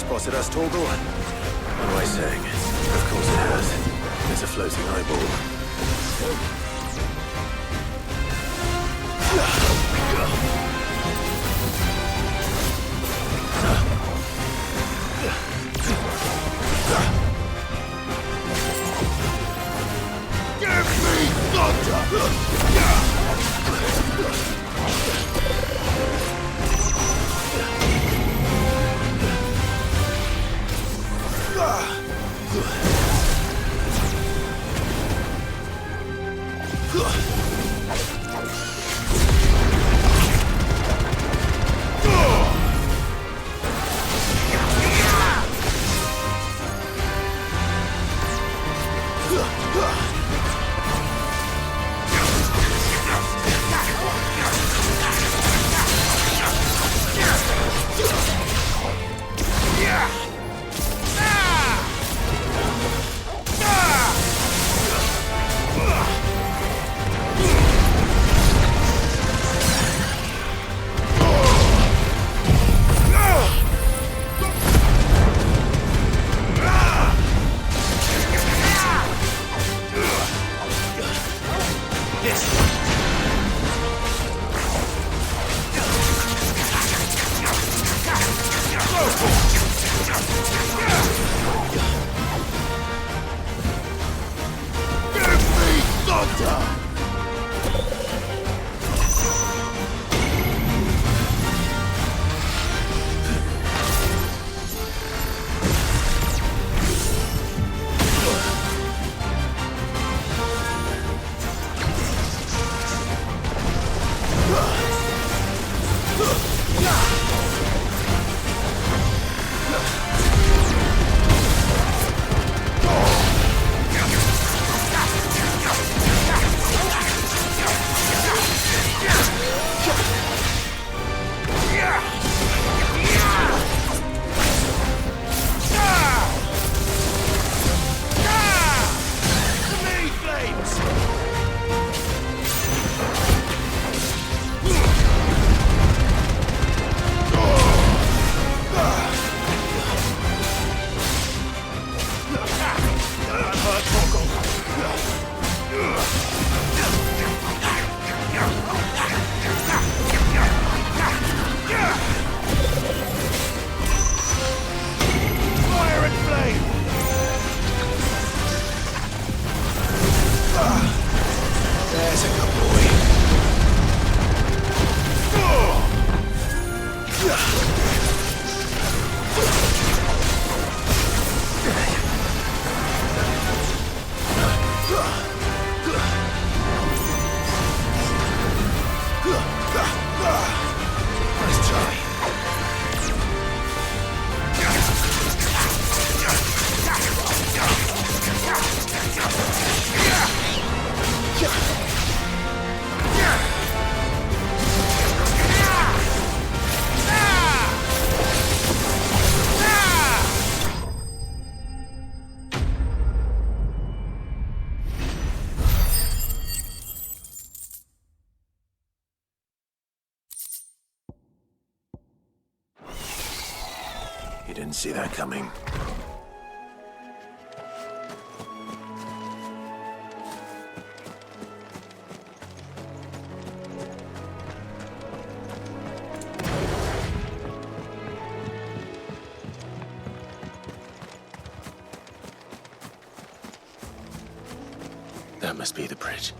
spotted us, Torgal? What am I saying? Of course it has. It's a floating eyeball. Give me thunder! You didn't see that coming. That must be the bridge.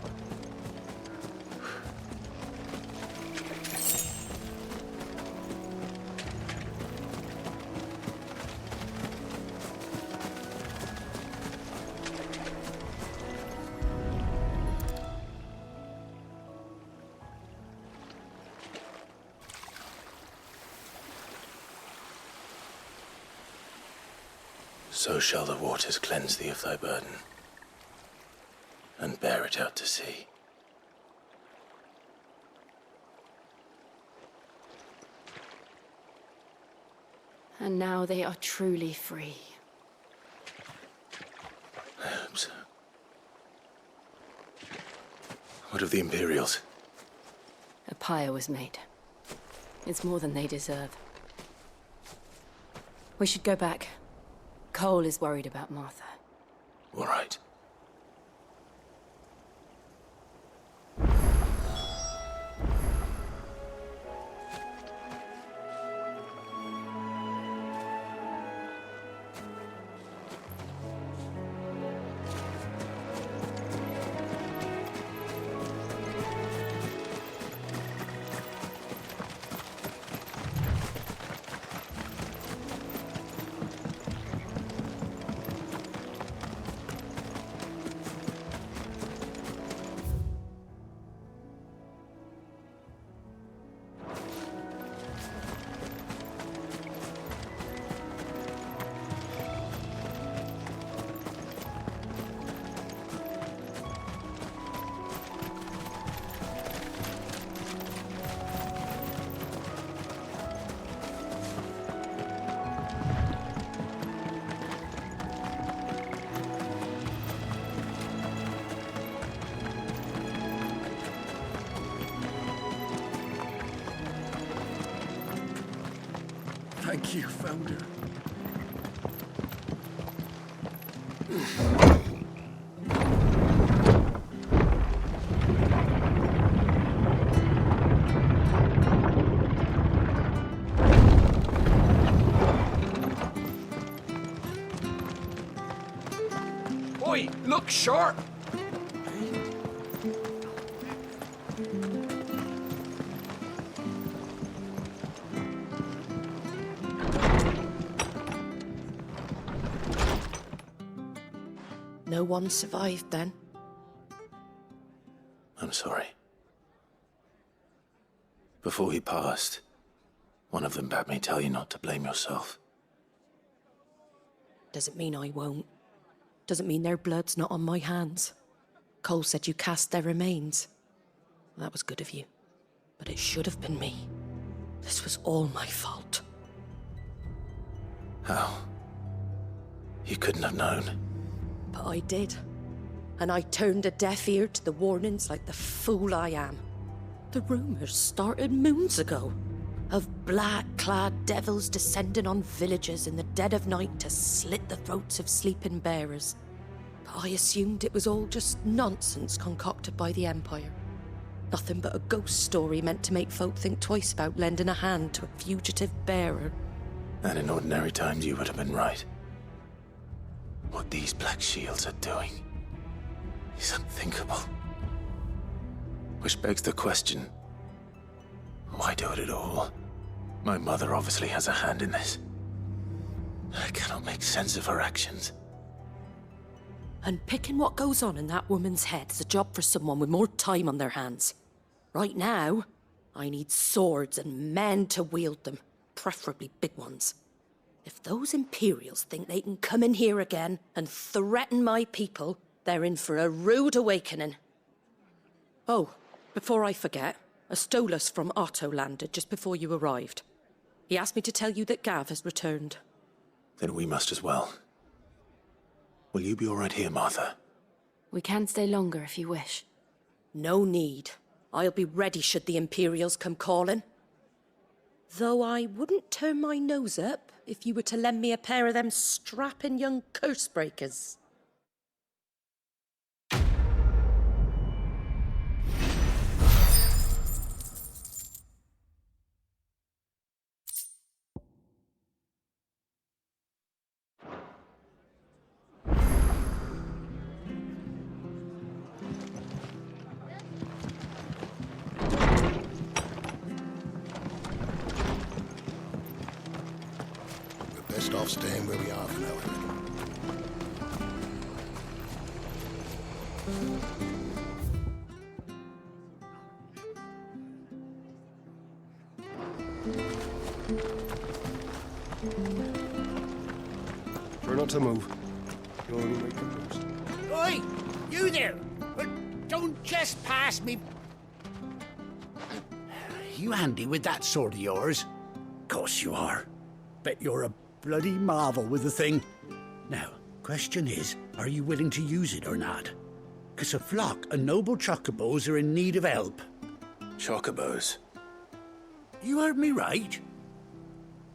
So shall the waters cleanse thee of thy burden, and bear it out to sea. And now they are truly free. I hope so. What of the Imperials? A pyre was made. It's more than they deserve. We should go back. Cole is worried about Martha. All right. Thank you, Founder. Oi, look sharp! No one survived then? I'm sorry. Before he passed, one of them bade me tell you not to blame yourself. Doesn't mean I won't. Doesn't mean their blood's not on my hands. Cole said you cast their remains. That was good of you. But it should have been me. This was all my fault. How? You couldn't have known. But I did. And I turned a deaf ear to the warnings like the fool I am. The rumours started moons ago. Of black-clad devils descending on villages in the dead of night to slit the throats of sleeping bearers. But I assumed it was all just nonsense concocted by the Empire. Nothing but a ghost story meant to make folk think twice about lending a hand to a fugitive bearer. And in ordinary times you would have been right. What these Black Shields are doing is unthinkable. Which begs the question, why do it at all? My mother obviously has a hand in this. I cannot make sense of her actions. And picking what goes on in that woman's head is a job for someone with more time on their hands. Right now, I need swords and men to wield them, preferably big ones. If those Imperials think they can come in here again and threaten my people, they're in for a rude awakening. Oh, before I forget, a Stolas from Otto landed just before you arrived. He asked me to tell you that Gav has returned. Then we must as well. Will you be all right here, Martha? We can stay longer if you wish. No need. I'll be ready should the Imperials come calling. Though I wouldn't turn my nose up if you were to lend me a pair of them strapping young curse-breakers. Best off staying where we are for now, Ahriman. Try not to move. You'll only make the most. Oi! You there! Don't just pass me. You handy with that sword of yours? Course you are. Bet you're a bloody marvel with the thing. Now, question is, are you willing to use it or not? 'Cause a flock of noble chocobos are in need of help. Chocobos? You heard me right.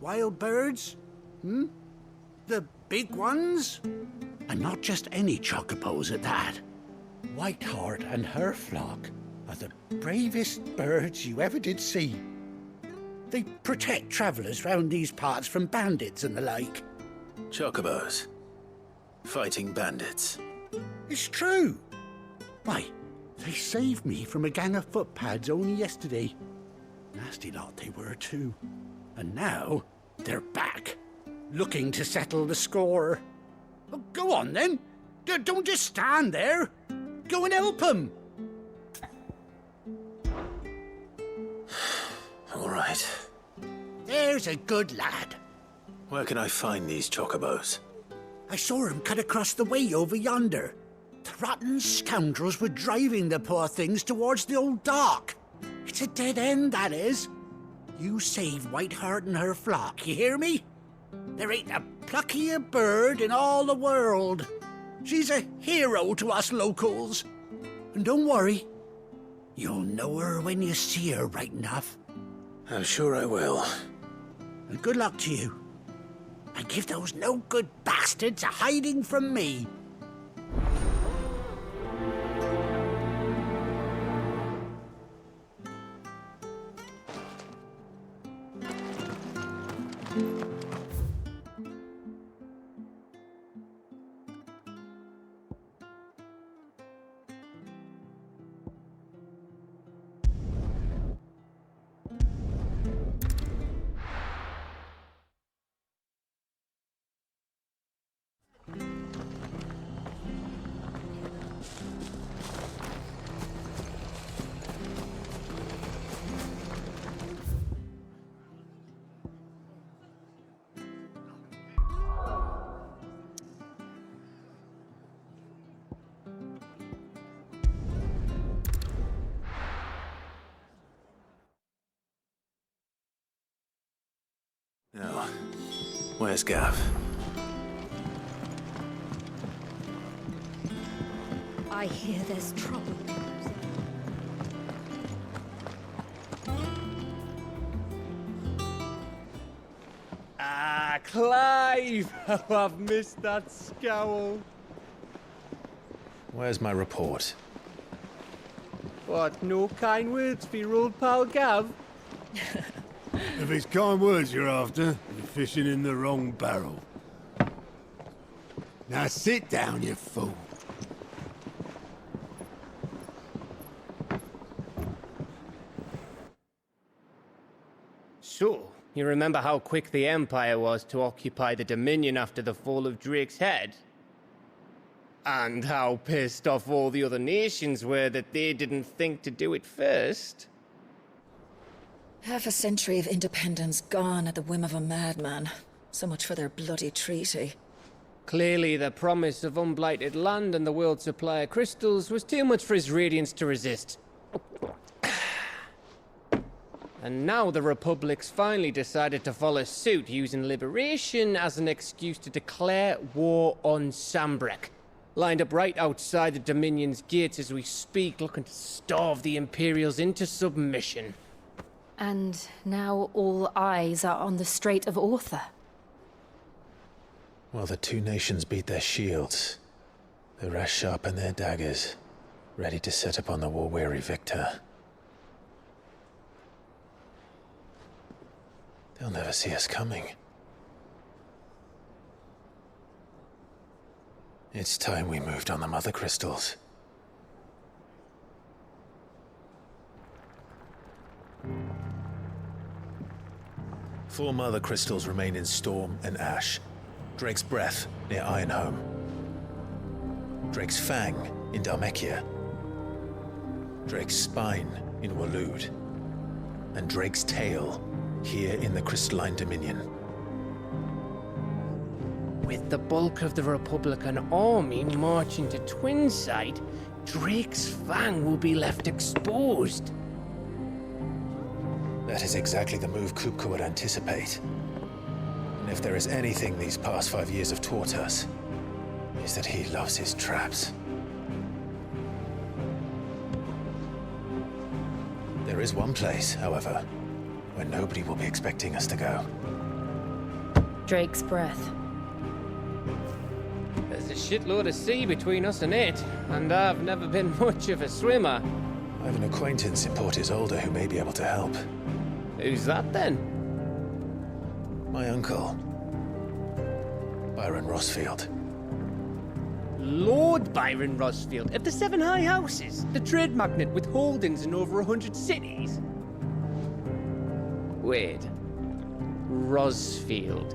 Wild birds? The big ones? And not just any chocobos at that. Whiteheart and her flock are the bravest birds you ever did see. They protect travellers round these parts from bandits and the like. Chocobos. Fighting bandits. It's true. Why, they saved me from a gang of footpads only yesterday. Nasty lot they were too. And now they're back, looking to settle the score. Oh, go on then. Don't just stand there. Go and help them. All right. There's a good lad. Where can I find these chocobos? I saw him cut across the way over yonder. The rotten scoundrels were driving the poor things towards the old dock. It's a dead end, that is. You save Whiteheart and her flock, you hear me? There ain't a pluckier bird in all the world. She's a hero to us locals. And don't worry, you'll know her when you see her right enough. I'm sure I will. And good luck to you. And give those no-good bastards a hiding from me. Now, where's Gav? I hear there's trouble. Ah, Clive! How I've missed that scowl. Where's my report? What, no kind words for your old pal Gav? If it's kind words you're after, you're fishing in the wrong barrel. Now sit down, you fool. So, you remember how quick the Empire was to occupy the Dominion after the fall of Drake's head? And how pissed off all the other nations were that they didn't think to do it first? Half a century of independence gone at the whim of a madman. So much for their bloody treaty. Clearly, the promise of unblighted land and the world's supply of crystals was too much for his radiance to resist. And now the Republic's finally decided to follow suit, using liberation as an excuse to declare war on Sambrek. Lined up right outside the Dominion's gates as we speak, looking to starve the Imperials into submission. And now all eyes are on the Strait of Author. While the two nations beat their shields, the rest sharpen their daggers, ready to set upon the war-weary victor. They'll never see us coming. It's time we moved on the Mother Crystals. Four Mother Crystals remain in Storm and Ash. Drake's Breath near Ironhome. Drake's Fang in Dhalmekia. Drake's Spine in Waloed. And Drake's Tail here in the Crystalline Dominion. With the bulk of the Republican army marching to Twinside, Drake's Fang will be left exposed. That is exactly the move Kupka would anticipate. And if there is anything these past 5 years have taught us, is that he loves his traps. There is one place, however, where nobody will be expecting us to go. Drake's breath. There's a shitload of sea between us and it, and I've never been much of a swimmer. I have an acquaintance in Port Isolde who may be able to help. Who's that then? My uncle, Byron Rossfield. Lord Byron Rossfield of the Seven High Houses, the trade magnate with holdings in over 100 cities. Wait, Rossfield.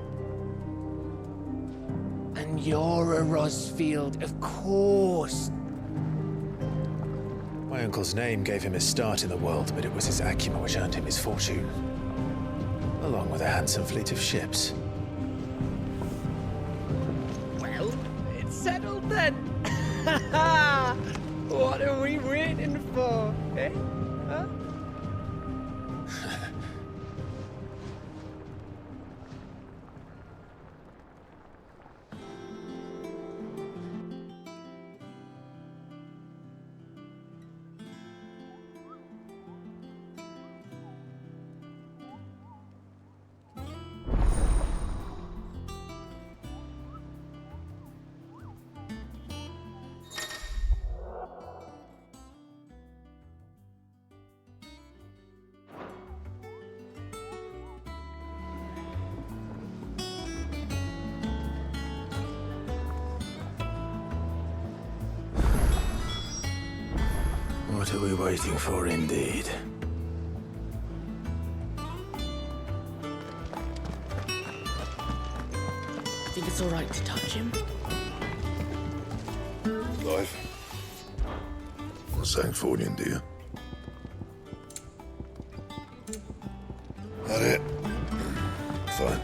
And you're a Rossfield, of course. My uncle's name gave him his start in the world, but it was his acumen which earned him his fortune, along with a handsome fleet of ships. Well, it's settled then. What are we waiting for, eh? Huh? What are we waiting for, indeed? Think it's all right to touch him? Life. Not saying Fordian, do you? That it? Fine.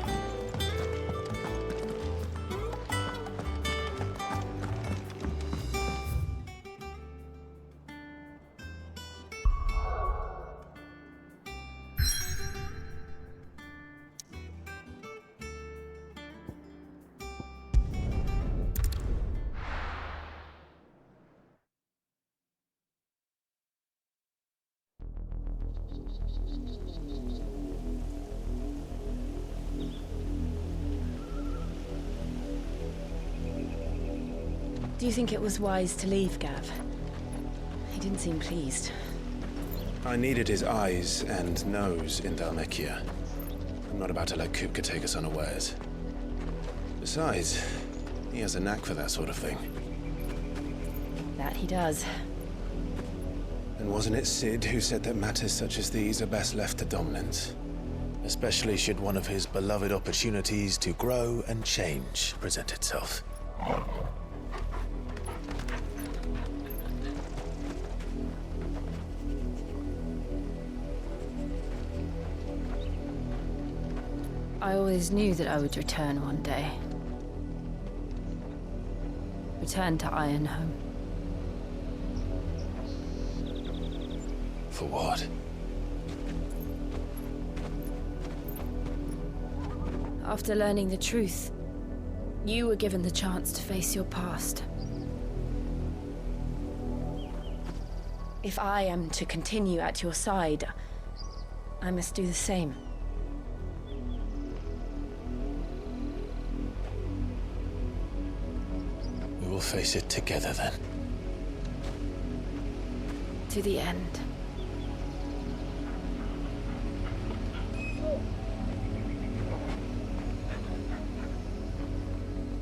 Do you think it was wise to leave, Gav? He didn't seem pleased. I needed his eyes and nose in Dhalmekia. I'm not about to let Kupka take us unawares. Besides, he has a knack for that sort of thing. That he does. And wasn't it Sid who said that matters such as these are best left to dominance? Especially should one of his beloved opportunities to grow and change present itself. I always knew that I would return one day. Return to Ironhome. For what? After learning the truth, you were given the chance to face your past. If I am to continue at your side, I must do the same. We will face it together then. To the end.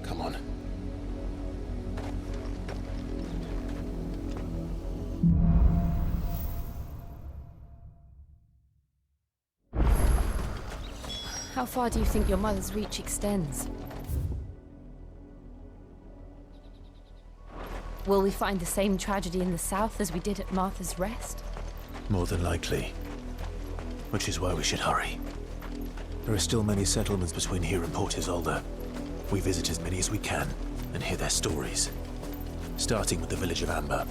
Come on. How far do you think your mother's reach extends? Will we find the same tragedy in the south as we did at Martha's Rest? More than likely. Which is why we should hurry. There are still many settlements between here and Port Isolde. We visit as many as we can and hear their stories. Starting with the village of Amber.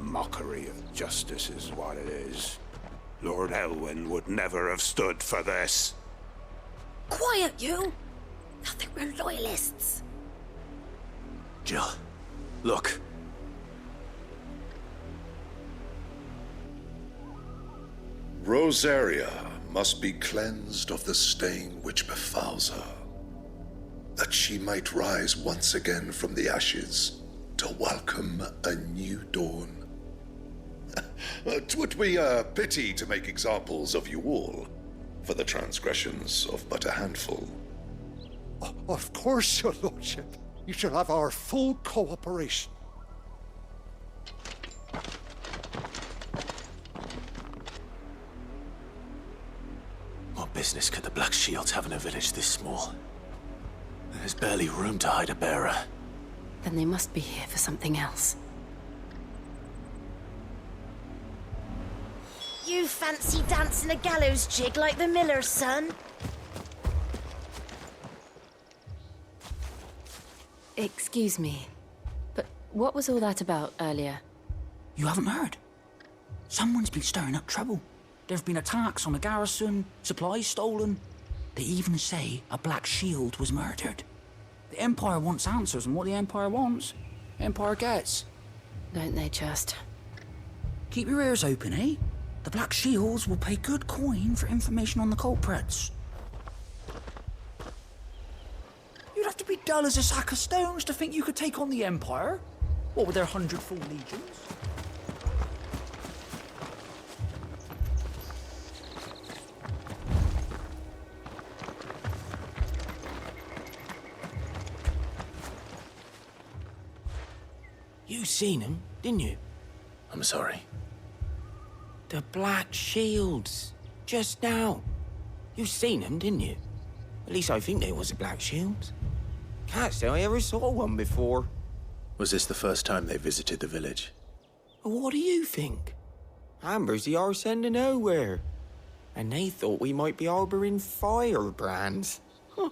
Mockery of justice is what it is. Lord Elwyn would never have stood for this. Quiet, you! I think we're loyalists. Jill, look. Rosaria must be cleansed of the stain which befouls her, that she might rise once again from the ashes to welcome a new dawn. 'Twould be a pity to make examples of you all, for the transgressions of but a handful. Of course, your lordship. You shall have our full cooperation. What business could the Black Shields have in a village this small? There's barely room to hide a bearer. Then they must be here for something else. You fancy dancing a gallows jig like the miller's son? Excuse me, but what was all that about earlier? You haven't heard? Someone's been stirring up trouble. There've been attacks on the garrison, supplies stolen. They even say a Black Shield was murdered. The Empire wants answers, and what the Empire wants, Empire gets. Don't they just? Keep your ears open, eh? The Black Shields will pay good coin for information on the culprits. You'd have to be dull as a sack of stones to think you could take on the Empire. What with their 100-full legions? You seen him, didn't you? I'm sorry. The Black Shields. Just now. You seen them, didn't you? At least I think there was a Black Shield. Can't say I ever saw one before. Was this the first time they visited the village? What do you think? Amber's the arse end of nowhere. And they thought we might be harboring firebrands. Huh.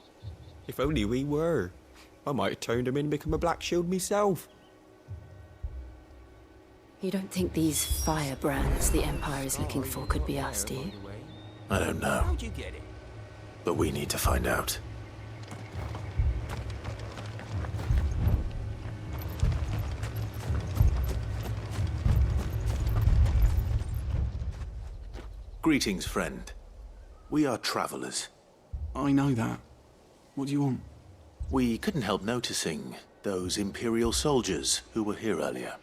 If only we were. I might have turned them in and become a Black Shield myself. You don't think these firebrands the Empire is looking for could be us, do you? I don't know. How'd you get it? But we need to find out. Greetings, friend. We are travelers. I know that. What do you want? We couldn't help noticing those Imperial soldiers who were here earlier.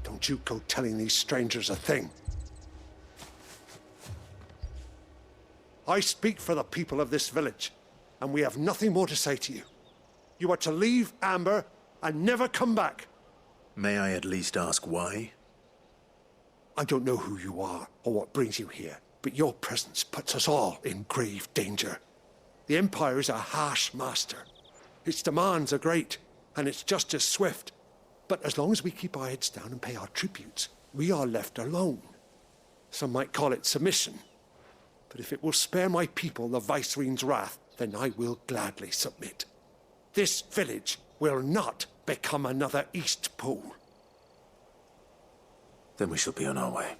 Don't you go telling these strangers a thing. I speak for the people of this village, and we have nothing more to say to you. You are to leave Amber and never come back. May I at least ask why? I don't know who you are or what brings you here, but your presence puts us all in grave danger. The Empire is a harsh master. Its demands are great, and its justice swift. But as long as we keep our heads down and pay our tributes, we are left alone. Some might call it submission. But if it will spare my people the Viceroy's wrath, then I will gladly submit. This village will not become another East Pool. Then we shall be on our way.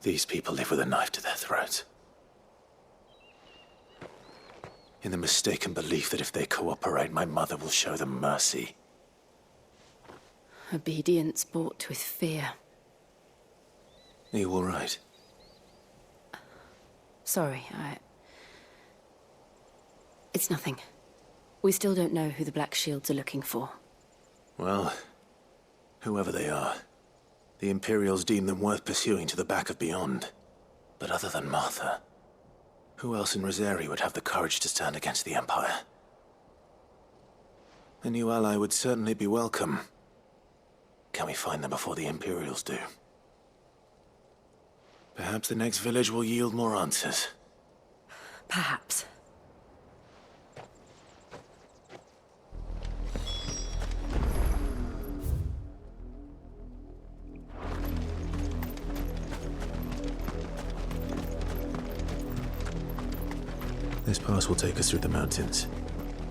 These people live with a knife to their throats. In the mistaken belief that if they cooperate, my mother will show them mercy. Obedience bought with fear. Are you all right? Sorry, It's nothing. We still don't know who the Black Shields are looking for. Well, whoever they are, The Imperials deem them worth pursuing to the back of beyond. But other than Martha, who else in Rosari would have the courage to stand against the Empire? A new ally would certainly be welcome. Can we find them before the Imperials do? Perhaps the next village will yield more answers. Perhaps. This pass will take us through the mountains.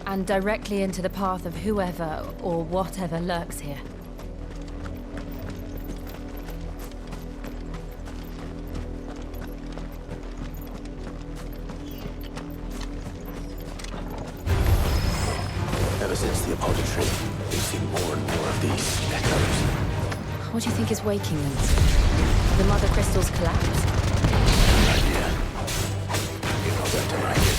And directly into the path of whoever or whatever lurks here. Ever since the apothecary, we've seen more and more of these echoes. What do you think is waking them? The Mother Crystal's collapse? An idea. You're not going to like it.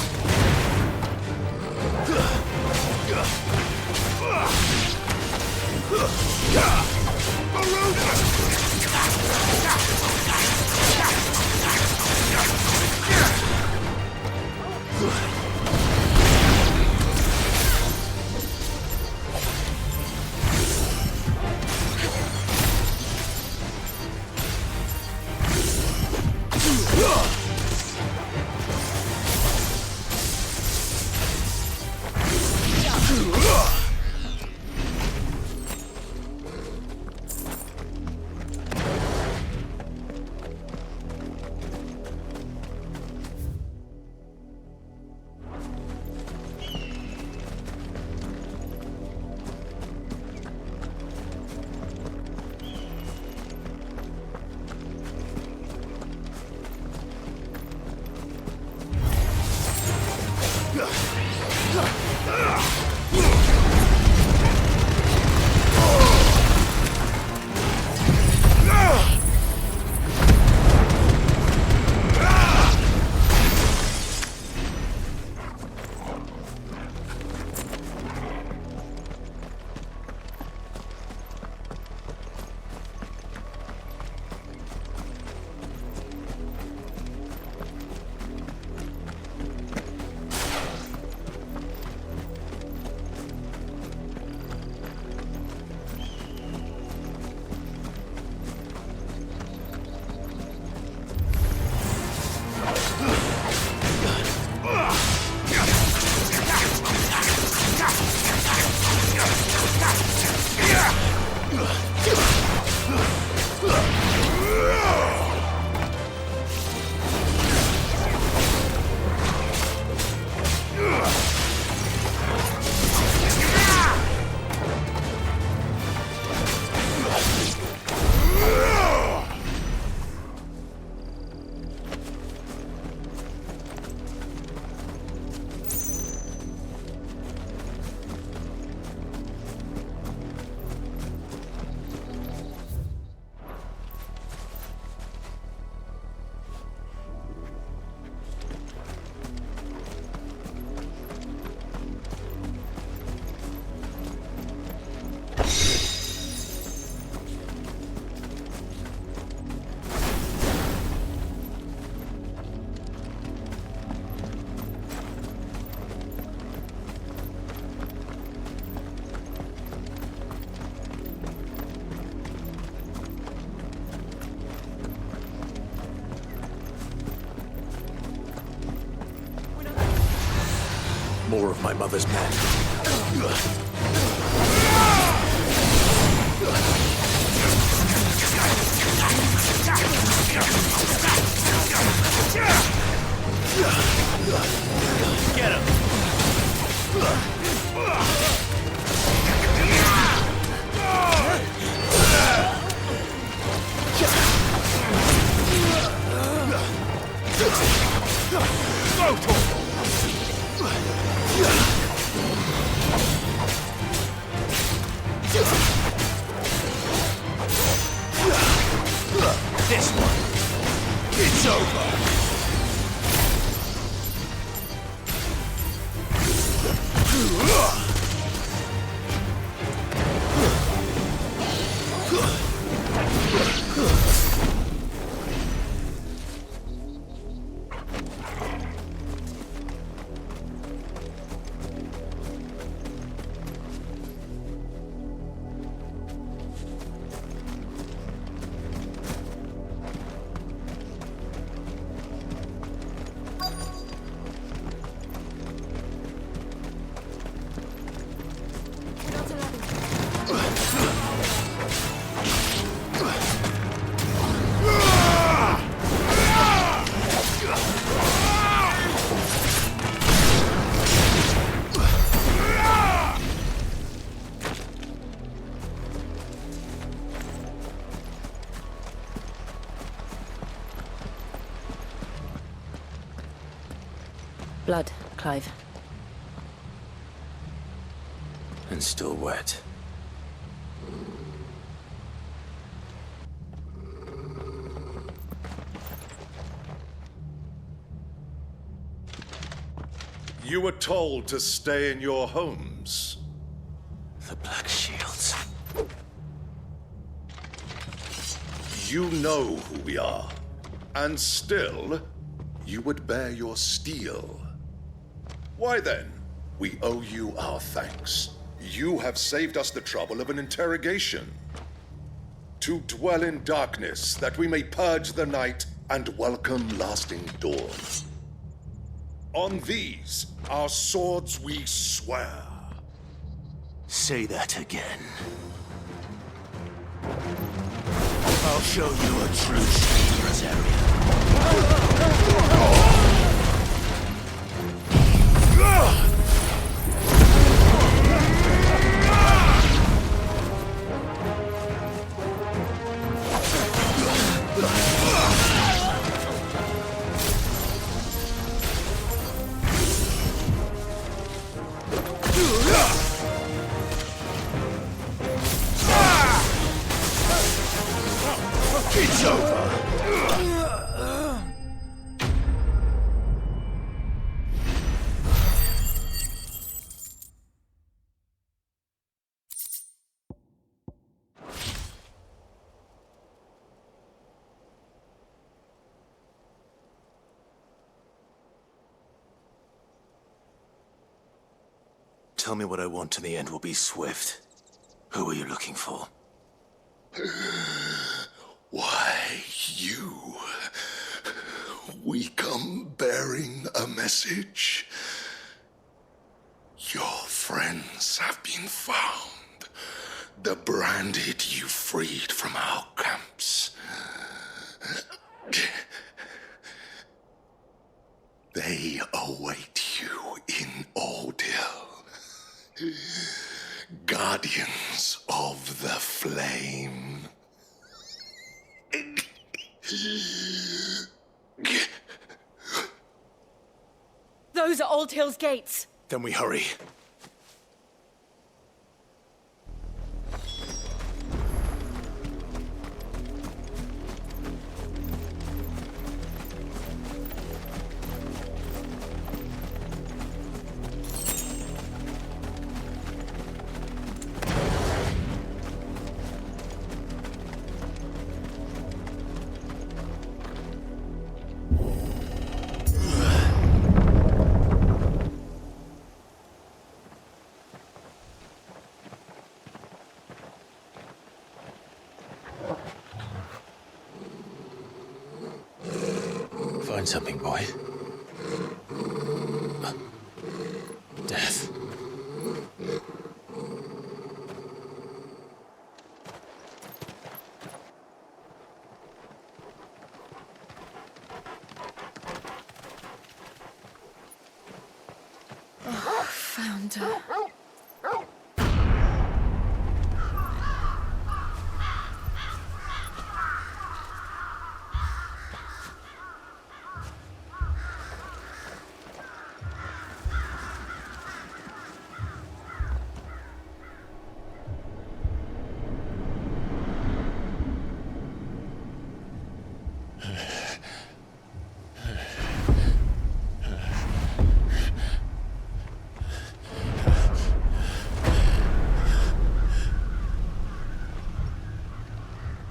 More of my mother's men. Get him! Go, blood, Clive. And still wet. You were told to stay in your homes. The Black Shields. You know who we are. And still, you would bear your steel. Why then? We owe you our thanks. You have saved us the trouble of an interrogation. To dwell in darkness, that we may purge the night and welcome lasting dawn. On these, our swords we swear. Say that again. I'll show you a true strength, It's over! Tell me what I want and the end will be swift. Who are you looking for? Why, you. We come bearing a message. Your friends have been found. The branded you freed from our camps. They await you in Ordeal. Guardians of the Flame. Those are Old Hill's gates. Then we hurry. Find something, boy. Death. Oh, found her.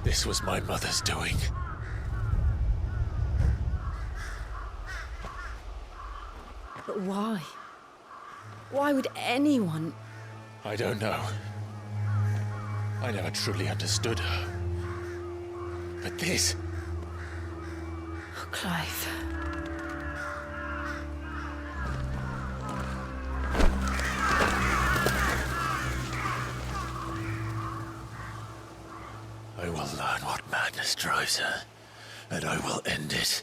This was my mother's doing. But why? Why would anyone? I don't know. I never truly understood her. But this... Oh, Clive. I will learn what madness drives her, and I will end it.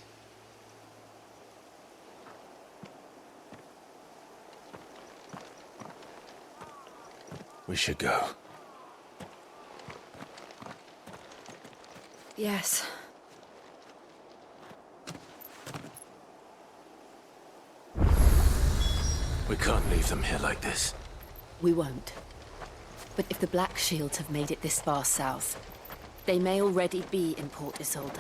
We should go. Yes. We can't leave them here like this. We won't. But if the Black Shields have made it this far south, they may already be in Port Isolde.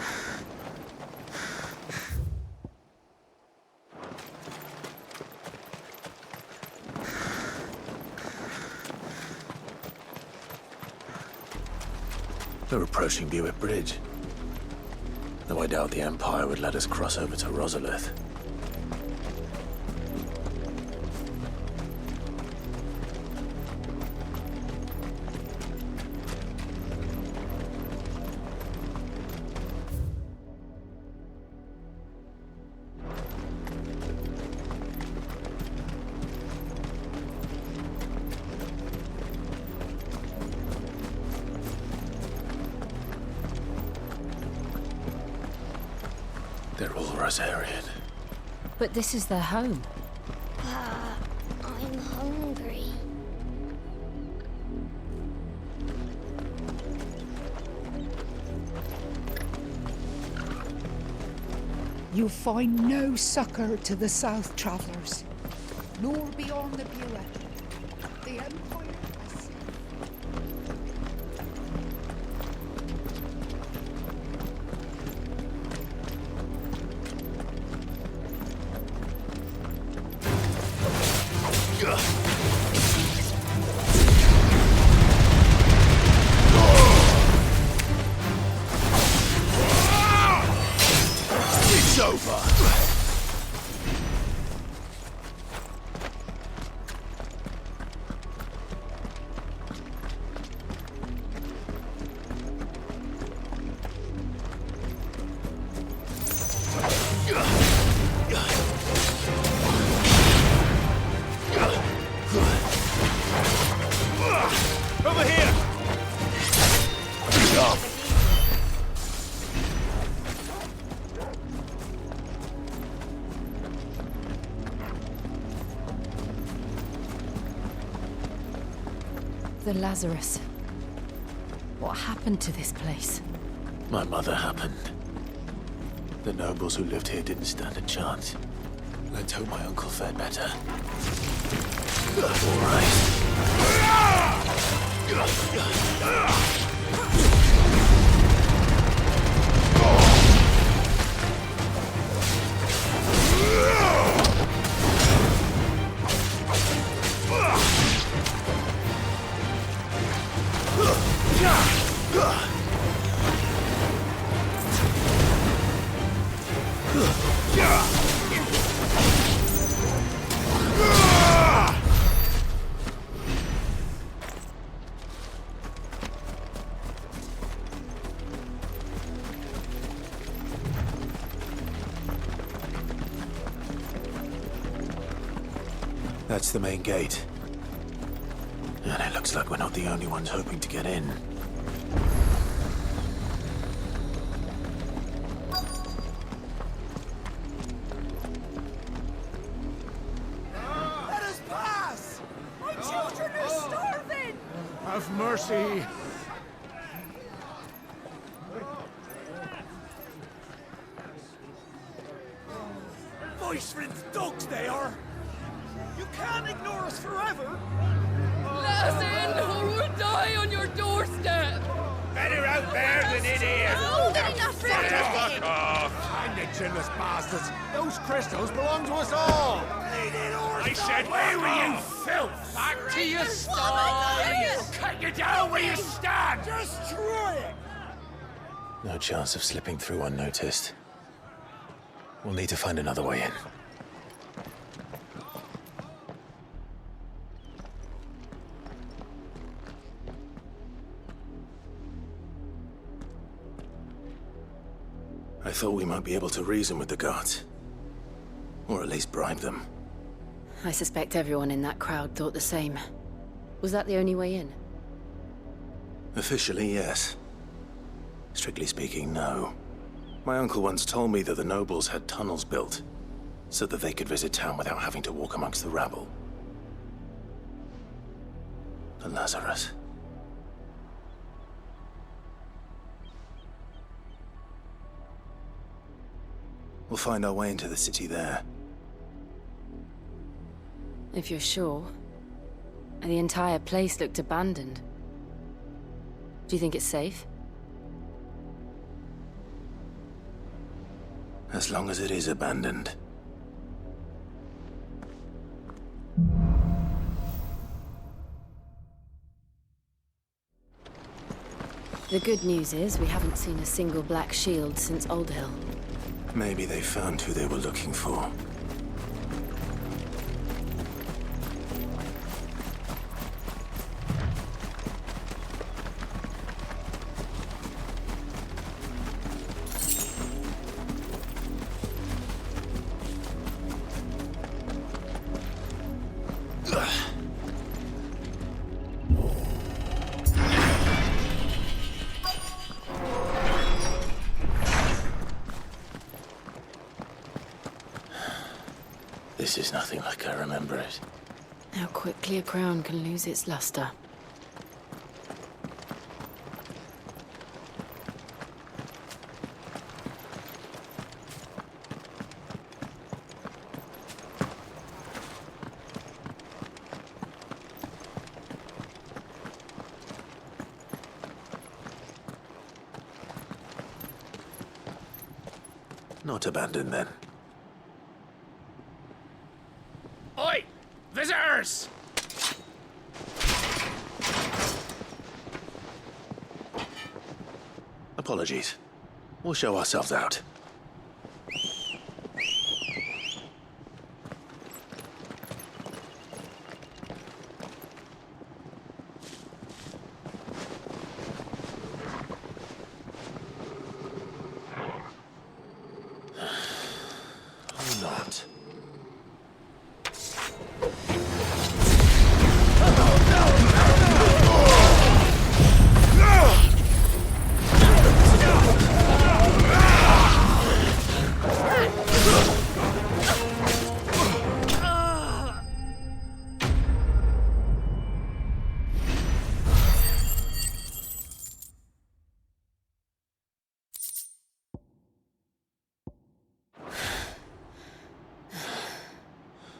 We're approaching Buick Bridge. Though I doubt the Empire would let us cross over to Rosalith. They're all Rosarian. But this is their home. I'm hungry. You find no succor to the South Travellers, nor beyond the Buet. The Empire has... It's over! Over here! The Lazarus. What happened to this place? My mother happened. The nobles who lived here didn't stand a chance. Let's hope my uncle fared better. All right. That's the main gate. And it looks like we're not the only ones hoping to get in. Let us pass! My children are starving! Have mercy. Voice for the dogs they are! You can't ignore us forever! Let us in, or we'll die on your doorstep! Better out there than in here! More than enough room to Fuck off! Find the chinless bastards! Those crystals belong to us all! I said, where were you, filth? Back to your sties! Cut you down where you stand! Destroy it! No chance of slipping through unnoticed. We'll need to find another way in. I thought we might be able to reason with the guards. Or at least bribe them. I suspect everyone in that crowd thought the same. Was that the only way in? Officially, yes. Strictly speaking, no. My uncle once told me that the nobles had tunnels built, so that they could visit town without having to walk amongst the rabble. The Lazarus. We'll find our way into the city there. If you're sure. The entire place looked abandoned. Do you think it's safe? As long as it is abandoned. The good news is we haven't seen a single black shield since Old Hill. Maybe they found who they were looking for. This is nothing like I remember it. How quickly a crown can lose its luster. Not abandoned then. Oi! Visitors! Apologies. We'll show ourselves out. Or not.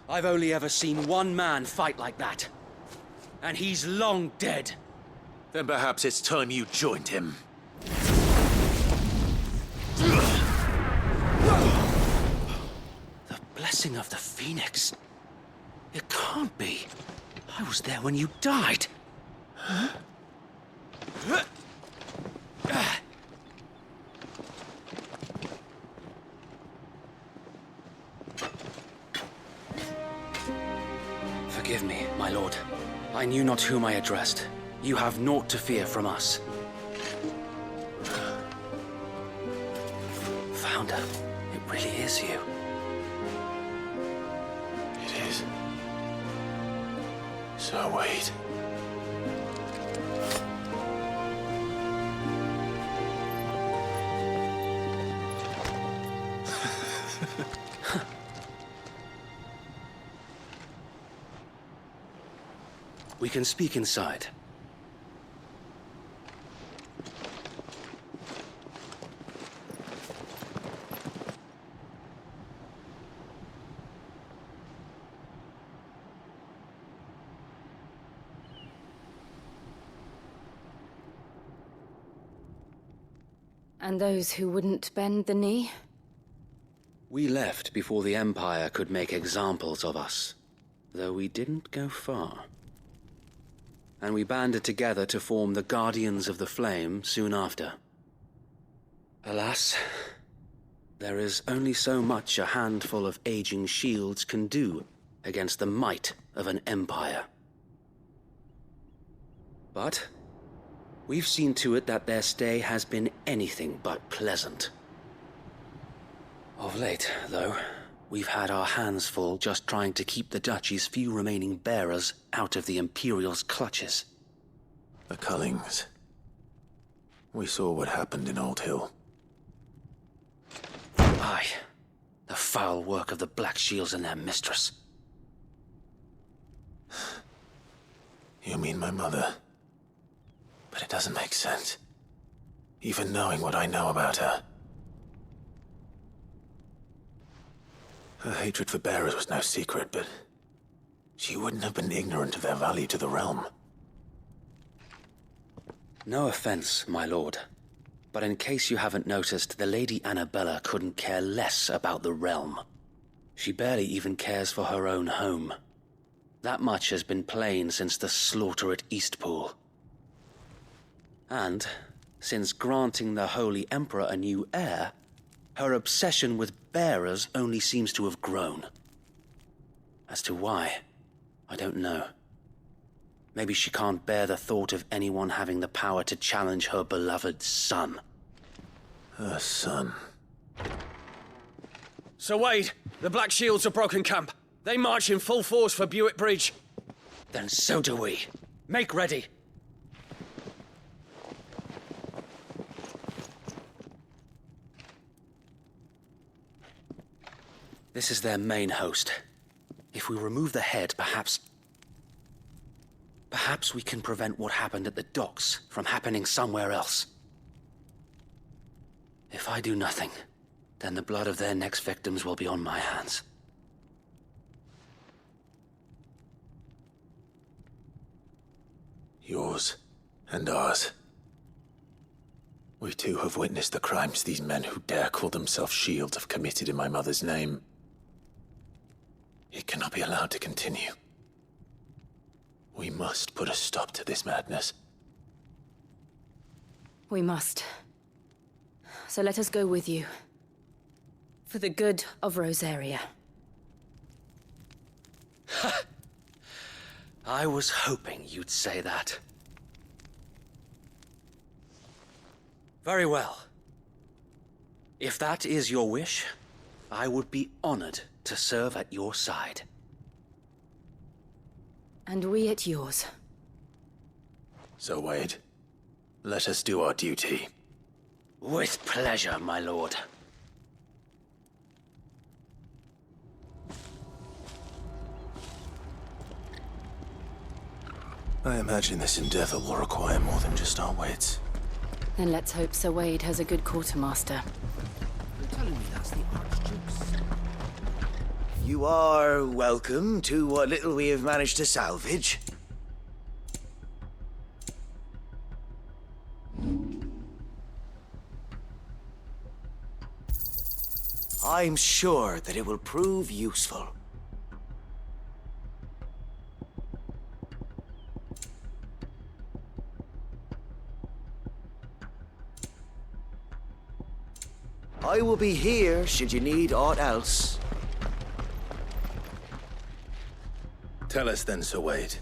I've only ever seen one man fight like that. And he's long dead. Then perhaps it's time you joined him. The blessing of the Phoenix. It can't be. I was there when you died. Forgive me, my lord. I knew not whom I addressed. You have naught to fear from us. Founder, it really is you. It is. So wait. We can speak inside. And those who wouldn't bend the knee? We left before the Empire could make examples of us, though we didn't go far. And we banded together to form the Guardians of the Flame soon after. Alas, there is only so much a handful of aging shields can do against the might of an empire. But we've seen to it that their stay has been anything but pleasant. Of late, though, we've had our hands full just trying to keep the Duchy's few remaining bearers out of the Imperial's clutches. The Cullings. We saw what happened in Old Hill. Aye. The foul work of the Black Shields and their mistress. You mean my mother? But it doesn't make sense. Even knowing what I know about her. Her hatred for bearers was no secret, but she wouldn't have been ignorant of their value to the realm. No offense, my lord. But in case you haven't noticed, the Lady Annabella couldn't care less about the realm. She barely even cares for her own home. That much has been plain since the slaughter at Eastpool. And, since granting the Holy Emperor a new heir, her obsession with bearers only seems to have grown. As to why, I don't know. Maybe she can't bear the thought of anyone having the power to challenge her beloved son. Her son. Sir Wade, the Black Shields have broken camp. They march in full force for Buick Bridge. Then so do we. Make ready. This is their main host. If we remove the head, perhaps we can prevent what happened at the docks from happening somewhere else. If I do nothing, then the blood of their next victims will be on my hands. Yours and ours. We too have witnessed the crimes these men who dare call themselves shields have committed in my mother's name. It cannot be allowed to continue. We must put a stop to this madness. We must. So let us go with you. For the good of Rosaria. I was hoping you'd say that. Very well. If that is your wish, I would be honored to serve at your side. And we at yours. So, Wade, let us do our duty. With pleasure, my lord. I imagine this endeavor will require more than just our wits. Then let's hope Sir Wade has a good quartermaster. You're telling me that's the Archduke's... You are welcome to what little we have managed to salvage. I'm sure that it will prove useful. I will be here should you need aught else. Tell us then, Sir Wade.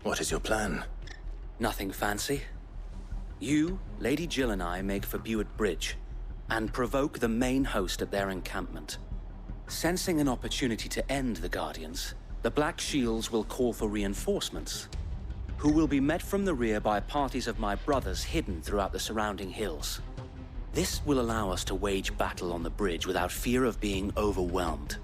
What is your plan? Nothing fancy. You, Lady Jill and I make for Buick Bridge, and provoke the main host at their encampment. Sensing an opportunity to end the Guardians, the Black Shields will call for reinforcements, who will be met from the rear by parties of my brothers hidden throughout the surrounding hills. This will allow us to wage battle on the bridge without fear of being overwhelmed.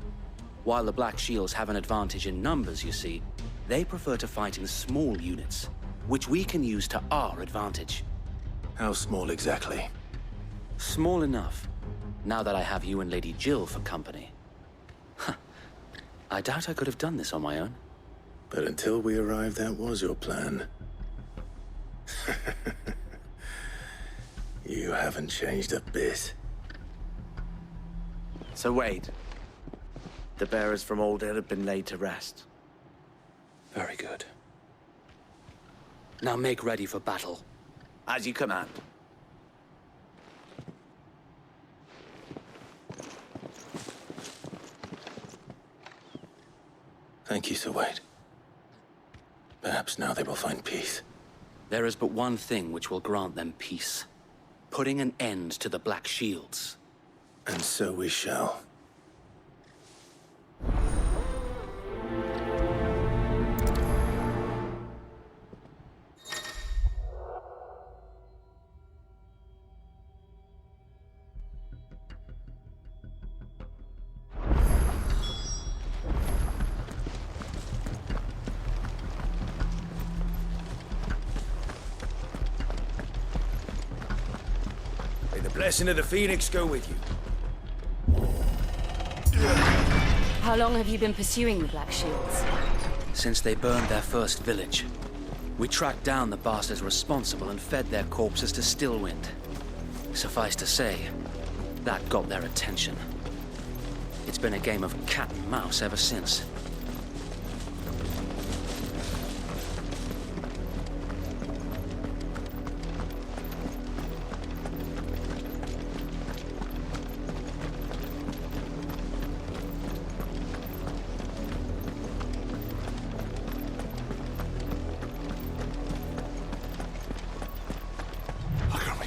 While the Black Shields have an advantage in numbers, you see, they prefer to fight in small units, which we can use to our advantage. How small exactly? Small enough, now that I have you and Lady Jill for company. I doubt I could have done this on my own. But until we arrived, that was your plan. You haven't changed a bit. So Wade, the bearers from Old Hill have been laid to rest. Very good. Now make ready for battle. As you command. Thank you, Sir Wade. Perhaps now they will find peace. There is but one thing which will grant them peace. Putting an end to the Black Shields. And so we shall. May the blessing of the Phoenix go with you. How long have you been pursuing the Black Shields? Since they burned their first village. We tracked down the bastards responsible and fed their corpses to Stillwind. Suffice to say, that got their attention. It's been a game of cat and mouse ever since.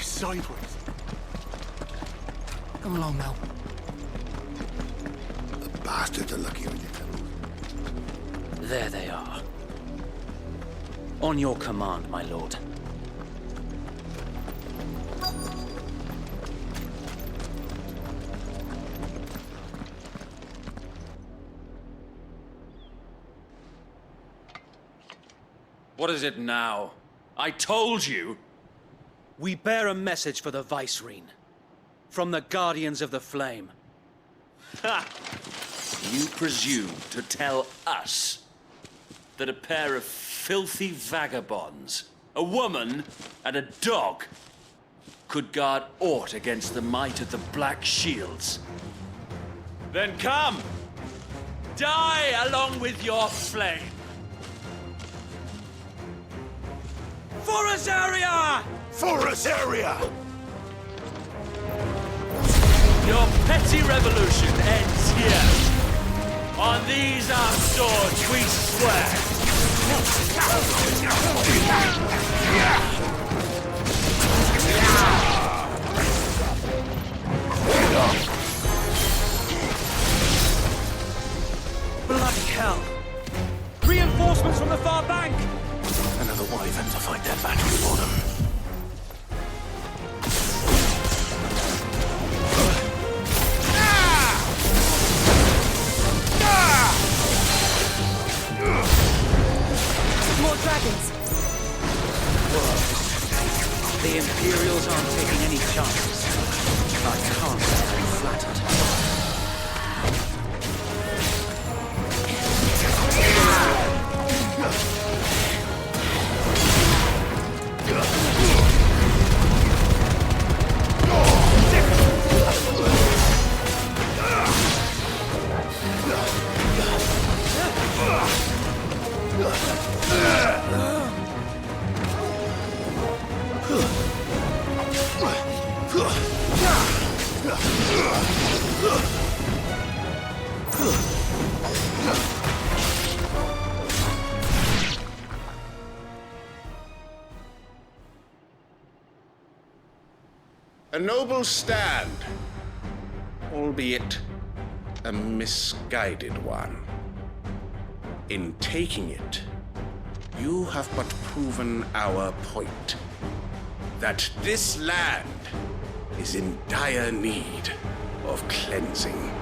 Sideways. Come along now. The bastards are lucky with you. There they are. On your command, my lord. What is it now? I told you! We bear a message for the Vicereine. From the Guardians of the Flame. Ha! You presume to tell us that a pair of filthy vagabonds, a woman and a dog, could guard aught against the might of the Black Shields? Then come! Die along with your flame! For Azaria! For Azaria! Your petty revolution ends here. On these our swords we swear. Bloody hell! Reinforcements from the far bank! Another wyvern to fight their battles for them. More dragons! Whoa. The Imperials aren't taking any chances. I can't say I'm flattered. A noble stand, albeit a misguided one. In taking it, you have but proven our point, that this land is in dire need of cleansing.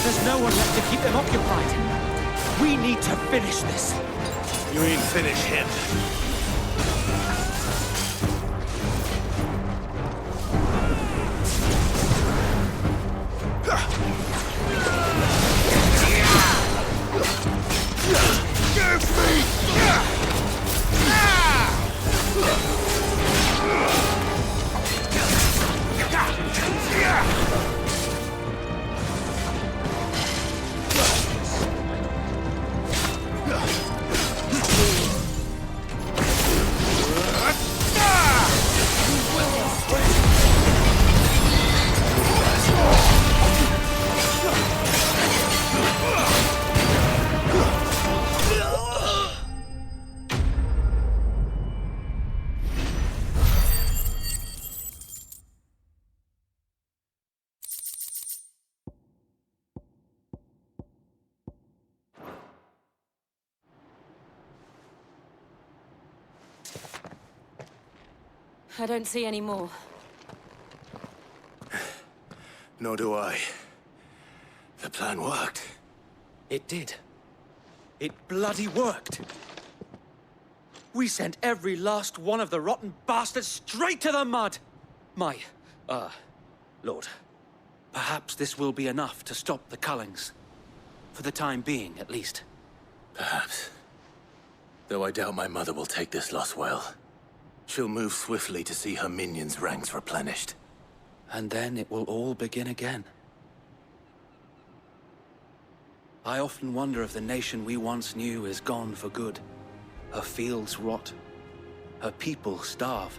There's no one left to keep them occupied. We need to finish this. You ain't finish him. I don't see any more. Nor do I. The plan worked. It did. It bloody worked. We sent every last one of the rotten bastards straight to the mud! Lord, perhaps this will be enough to stop the Cullings. For the time being, at least. Perhaps. Though I doubt my mother will take this loss well. She'll move swiftly to see her minions' ranks replenished. And then it will all begin again. I often wonder if the nation we once knew is gone for good. Her fields rot. Her people starve.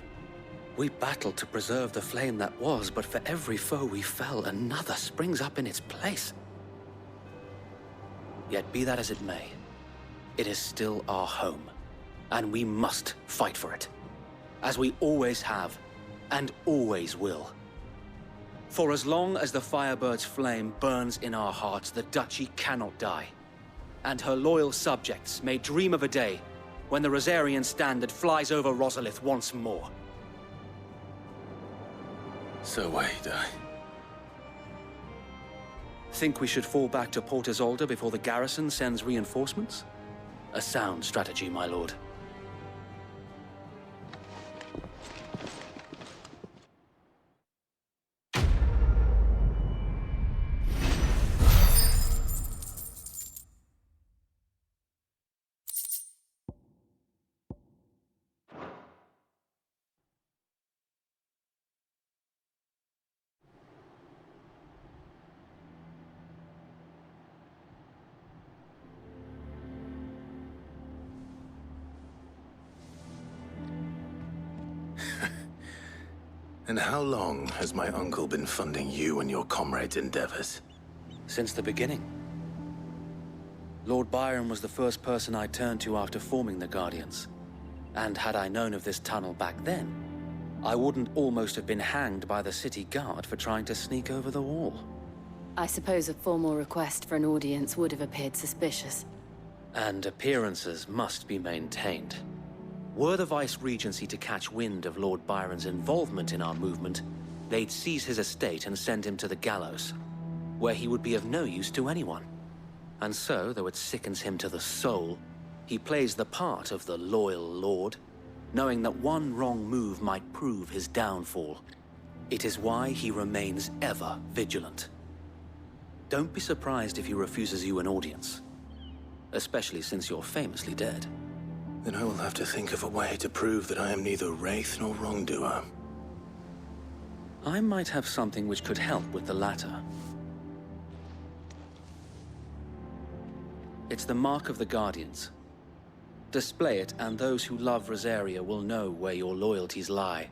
We battled to preserve the flame that was, but for every foe we fell, another springs up in its place. Yet be that as it may, it is still our home, and we must fight for it. As we always have, and always will. For as long as the Firebird's flame burns in our hearts, the Duchy cannot die. And her loyal subjects may dream of a day when the Rosarian standard flies over Rosalith once more. So wait, Think we should fall back to Port Isolde before the garrison sends reinforcements? A sound strategy, my lord. And how long has my uncle been funding you and your comrades' endeavors? Since the beginning. Lord Byron was the first person I turned to after forming the Guardians. And had I known of this tunnel back then, I wouldn't almost have been hanged by the city guard for trying to sneak over the wall. I suppose a formal request for an audience would have appeared suspicious. And appearances must be maintained. Were the Vice-Regency to catch wind of Lord Byron's involvement in our movement, they'd seize his estate and send him to the gallows, where he would be of no use to anyone. And so, though it sickens him to the soul, he plays the part of the loyal lord, knowing that one wrong move might prove his downfall. It is why he remains ever vigilant. Don't be surprised if he refuses you an audience, especially since you're famously dead. Then I will have to think of a way to prove that I am neither wraith nor wrongdoer. I might have something which could help with the latter. It's the mark of the Guardians. Display it, and those who love Rosaria will know where your loyalties lie.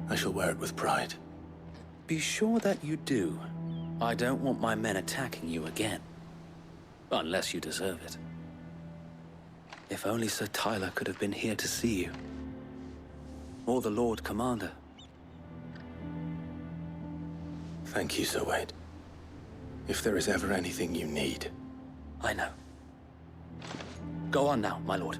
I shall wear it with pride. Be sure that you do. I don't want my men attacking you again. Unless you deserve it. If only Sir Tyler could have been here to see you. Or the Lord Commander. Thank you, Sir Wade. If there is ever anything you need. I know. Go on now, my lord.